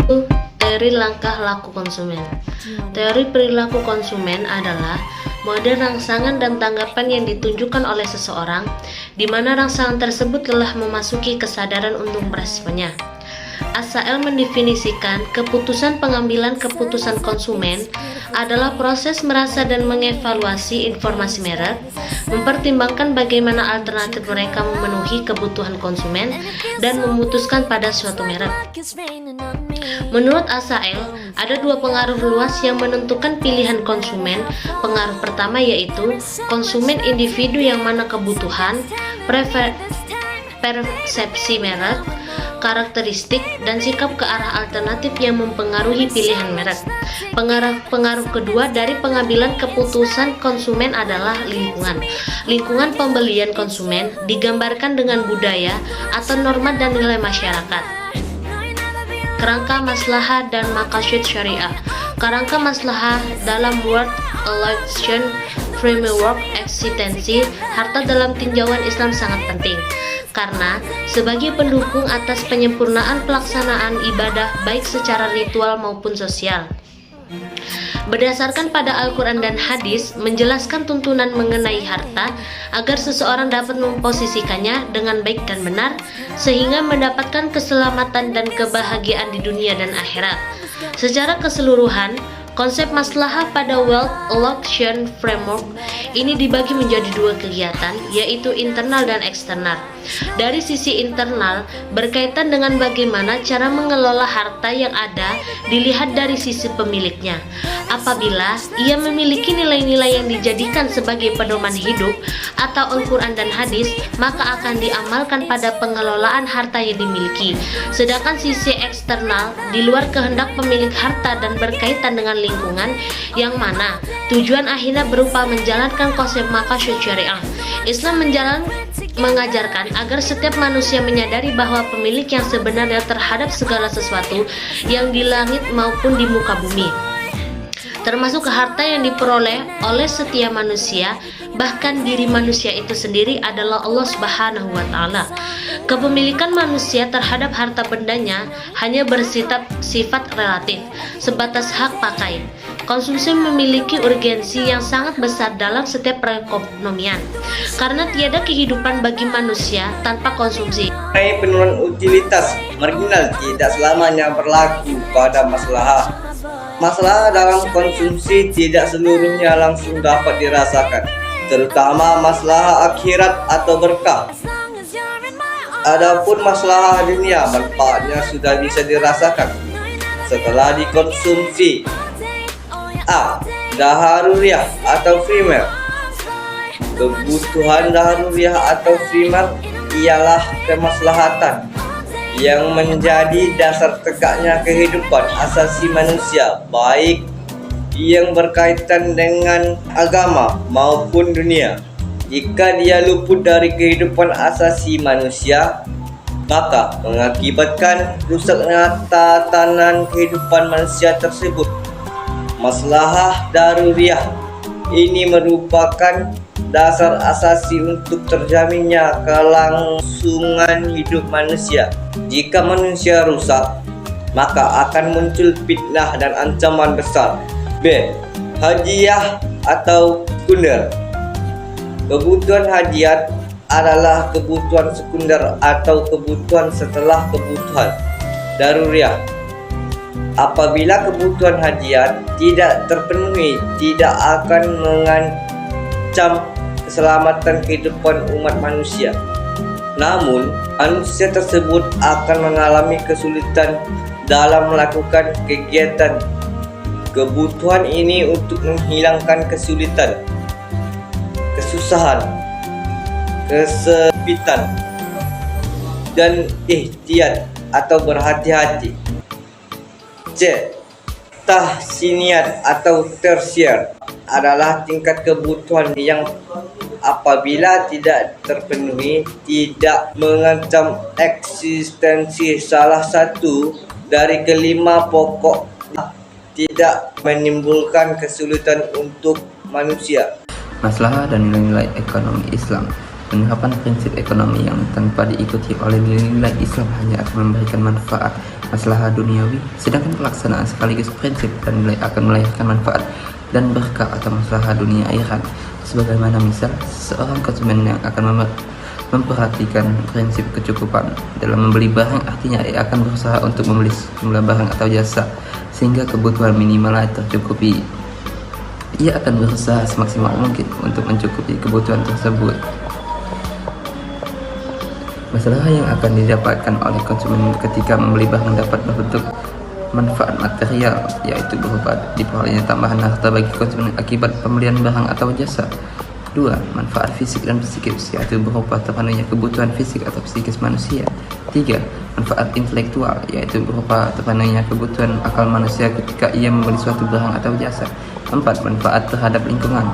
Teori langkah laku konsumen. Teori perilaku konsumen adalah model rangsangan dan tanggapan yang ditunjukkan oleh seseorang, di mana rangsangan tersebut telah memasuki kesadaran untuk meresponnya. Asael mendefinisikan keputusan pengambilan keputusan konsumen adalah proses merasa dan mengevaluasi informasi merek, mempertimbangkan bagaimana alternatif mereka memenuhi kebutuhan konsumen, dan memutuskan pada suatu merek. Menurut Asael, ada dua pengaruh luas yang menentukan pilihan konsumen. Pengaruh pertama yaitu konsumen individu, yang mana kebutuhan, persepsi merek, karakteristik, dan sikap ke arah alternatif yang mempengaruhi pilihan merek. Pengaruh kedua dari pengambilan keputusan konsumen adalah lingkungan. Lingkungan pembelian konsumen digambarkan dengan budaya atau norma dan nilai masyarakat. Kerangka maslahah dan maqasid syariah. Kerangka maslahah dalam World Election Framework eksistensi harta dalam tinjauan Islam sangat penting, karena sebagai pendukung atas penyempurnaan pelaksanaan ibadah baik secara ritual maupun sosial. Berdasarkan pada Al-Quran dan hadis menjelaskan tuntunan mengenai harta agar seseorang dapat memposisikannya dengan baik dan benar sehingga mendapatkan keselamatan dan kebahagiaan di dunia dan akhirat. Secara keseluruhan, konsep maslahah pada World Election Framework ini dibagi menjadi dua kegiatan, yaitu internal dan eksternal. Dari sisi internal, berkaitan dengan bagaimana cara mengelola harta yang ada dilihat dari sisi pemiliknya. Apabila ia memiliki nilai-nilai yang dijadikan sebagai pedoman hidup atau Al-Quran dan hadis, maka akan diamalkan pada pengelolaan harta yang dimiliki. Sedangkan sisi eksternal, di luar kehendak pemilik harta dan berkaitan dengan lingkungan, yang mana tujuan akhirnya berupa menjalankan konsep maqasid syariah. Islam mengajarkan agar setiap manusia menyadari bahwa pemilik yang sebenarnya terhadap segala sesuatu yang di langit maupun di muka bumi, termasuk harta yang diperoleh oleh setiap manusia, bahkan diri manusia itu sendiri adalah Allah Subhanahu wa Ta'ala. Kepemilikan manusia terhadap harta bendanya hanya bersifat relatif, sebatas hak pakai. Konsumsi memiliki urgensi yang sangat besar dalam setiap perekonomian, karena tiada kehidupan bagi manusia tanpa konsumsi. Penurunan utilitas marginal tidak selamanya berlaku pada masalah. Masalah dalam konsumsi tidak seluruhnya langsung dapat dirasakan, terutama masalah akhirat atau berkah. Adapun masalah dunia, manfaatnya sudah bisa dirasakan setelah dikonsumsi. A. Daharuriyah atau primer. Kebutuhan daharuriyah atau primer ialah kemaslahatan yang menjadi dasar tegaknya kehidupan asasi manusia, baik yang berkaitan dengan agama maupun dunia. Jika dia luput dari kehidupan asasi manusia, maka mengakibatkan rusaknya tatanan kehidupan manusia tersebut. Maslahah daruriyah ini merupakan dasar asasi untuk terjaminnya kelangsungan hidup manusia. Jika manusia rusak, maka akan muncul fitnah dan ancaman besar. B. Hadiah atau sekunder. Kebutuhan hadiat adalah kebutuhan sekunder atau kebutuhan setelah kebutuhan daruriyah. Apabila kebutuhan hadiat tidak terpenuhi, tidak akan mengancam keselamatan kehidupan umat manusia. Namun, manusia tersebut akan mengalami kesulitan dalam melakukan kegiatan kebutuhan ini untuk menghilangkan kesulitan, kesusahan, kesempitan, dan ihtiyat atau berhati-hati. C. Tahsiniyat atau tersier adalah tingkat kebutuhan yang apabila tidak terpenuhi tidak mengancam eksistensi salah satu dari kelima pokok, tidak menimbulkan kesulitan untuk manusia. Maslahah dan nilai-nilai ekonomi Islam. Penerapan prinsip ekonomi yang tanpa diikuti oleh nilai Islam hanya akan memberikan manfaat maslahat duniawi, sedangkan pelaksanaan sekaligus prinsip dan nilai akan melahirkan manfaat dan berkah atau maslahat dunia akhirat. Sebagaimana misal, seorang konsumen yang akan memperhatikan prinsip kecukupan dalam membeli barang, artinya ia akan berusaha untuk membeli sejumlah barang atau jasa sehingga kebutuhan minimalnya tercukupi. Ia akan berusaha semaksimal mungkin untuk mencukupi kebutuhan tersebut. Masalah yang akan didapatkan oleh konsumen ketika membeli barang dapat berbentuk manfaat material, yaitu berupa diperolehnya tambahan harta bagi konsumen akibat pembelian barang atau jasa. 2. Manfaat fisik dan psikis, yaitu berupa terpenuhinya kebutuhan fisik atau psikis manusia. 3. Manfaat intelektual, yaitu berupa terpenuhinya kebutuhan akal manusia ketika ia membeli suatu barang atau jasa. 4. Manfaat terhadap lingkungan,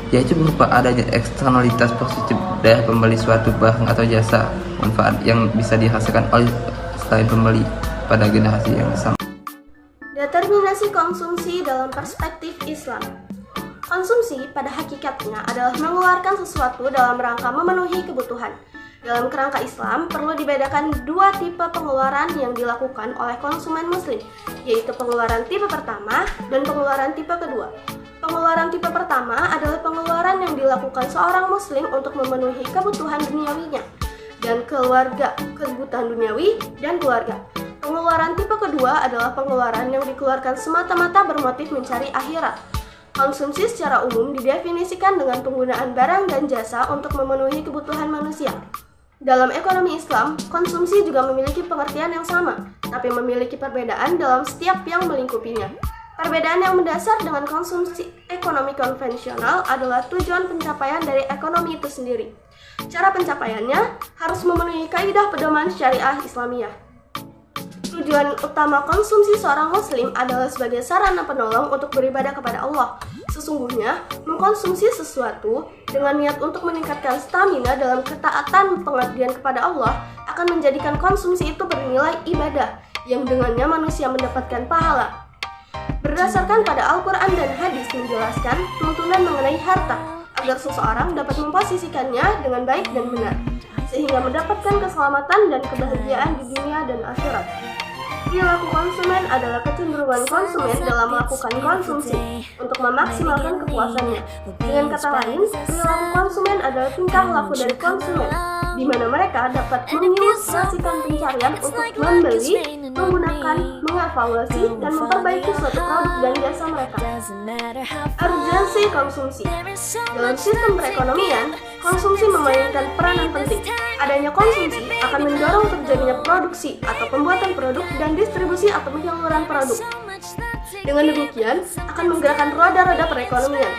yaitu berupa adanya eksternalitas positif dari pembeli suatu barang atau jasa, manfaat yang bisa dirasakan oleh selain pembeli pada generasi yang sama. Determinasi konsumsi dalam perspektif Islam. Konsumsi pada hakikatnya adalah mengeluarkan sesuatu dalam rangka memenuhi kebutuhan. Dalam kerangka Islam, perlu dibedakan dua tipe pengeluaran yang dilakukan oleh konsumen muslim, yaitu pengeluaran tipe pertama dan pengeluaran tipe kedua. Pengeluaran tipe pertama adalah pengeluaran yang dilakukan seorang muslim untuk memenuhi kebutuhan duniawinya dan keluarga, kebutuhan duniawi dan keluarga. Pengeluaran tipe kedua adalah pengeluaran yang dikeluarkan semata-mata bermotif mencari akhirat. Konsumsi secara umum didefinisikan dengan penggunaan barang dan jasa untuk memenuhi kebutuhan manusia. Dalam ekonomi Islam, konsumsi juga memiliki pengertian yang sama, tapi memiliki perbedaan dalam setiap yang melingkupinya. Perbedaan yang mendasar dengan konsumsi ekonomi konvensional adalah tujuan pencapaian dari ekonomi itu sendiri. Cara pencapaiannya harus memenuhi kaidah pedoman syariah Islamiyah. Tujuan utama konsumsi seorang muslim adalah sebagai sarana penolong untuk beribadah kepada Allah. Sesungguhnya, mengkonsumsi sesuatu dengan niat untuk meningkatkan stamina dalam ketaatan pengabdian kepada Allah akan menjadikan konsumsi itu bernilai ibadah, yang dengannya manusia mendapatkan pahala. Berdasarkan pada Al-Quran dan hadis menjelaskan tuntunan mengenai harta, agar seseorang dapat memposisikannya dengan baik dan benar, sehingga mendapatkan keselamatan dan kebahagiaan di dunia dan akhirat. Perilaku konsumen adalah kecenderungan konsumen dalam melakukan konsumsi untuk memaksimalkan kepuasannya. Dengan kata lain, perilaku konsumen adalah tingkah laku dari konsumen, di mana mereka dapat mengilustrasikan pencarian untuk membeli, menggunakan, mengevaluasi, dan memperbaiki suatu produk dan jasa mereka. Urgensi konsumsi. Dalam sistem perekonomian, konsumsi memainkan peranan penting. Adanya konsumsi akan mendorong terjadinya produksi atau pembuatan produk dan distribusi atau penyaluran produk. Dengan demikian, akan menggerakkan roda-roda perekonomian.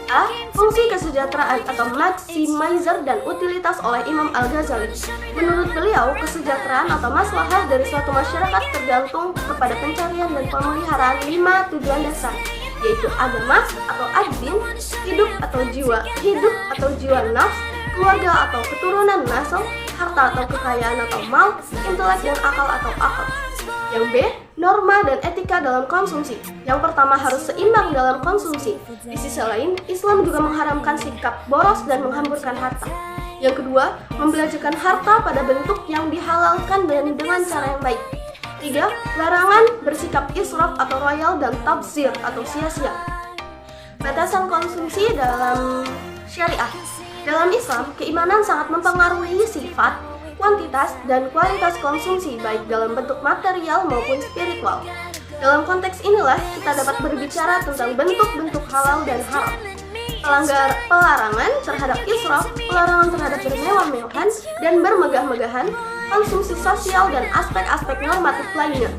A. Fungsi kesejahteraan atau maximizer dan utilitas oleh Imam Al-Ghazali. Menurut beliau, kesejahteraan atau maslahah dari suatu masyarakat tergantung kepada pencarian dan pemeliharaan 5 tujuan dasar, yaitu agama atau ad-din, hidup atau jiwa nafs, keluarga atau keturunan nasl, harta atau kekayaan atau mal, intelek dan akal atau akal. Yang B, norma dan etika dalam konsumsi. Yang pertama harus seimbang dalam konsumsi. Di sisi lain, Islam juga mengharamkan sikap boros dan menghamburkan harta. Yang kedua, membelanjakan harta pada bentuk yang dihalalkan dan dengan cara yang baik. 3. Larangan bersikap israf atau royal dan tabzir atau sia-sia. Batasan konsumsi dalam syariah. Dalam Islam, keimanan sangat mempengaruhi sifat, kuantitas, dan kualitas konsumsi baik dalam bentuk material maupun spiritual. Dalam konteks inilah kita dapat berbicara tentang bentuk-bentuk halal dan haram. Pelarangan terhadap israf, pelarangan terhadap bermewah-mewahan dan bermegah-megahan, konsumsi sosial dan aspek-aspek normatif lainnya.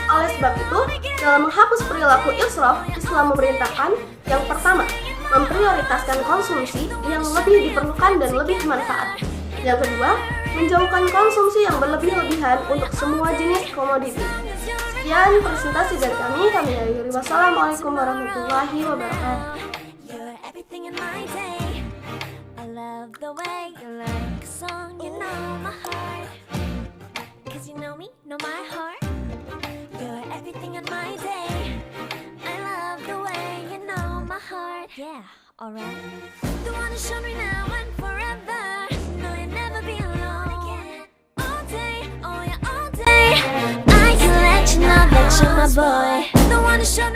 Oleh sebab itu, dalam menghapus perilaku israf, Islam memerintahkan yang pertama, memprioritaskan konsumsi yang lebih diperlukan dan lebih bermanfaat. Yang kedua, menjauhkan konsumsi yang berlebih-lebihan untuk semua jenis komoditi. Sekian presentasi dari kami akhiri. Wassalamualaikum warahmatullahi wabarakatuh. Everything in my day, I love the way you know my heart. Yeah, alright. The one who showed me now and forever. No, you'll never be alone again. All day, oh yeah, all day. I can let you know that you're my boy. The one who showed me.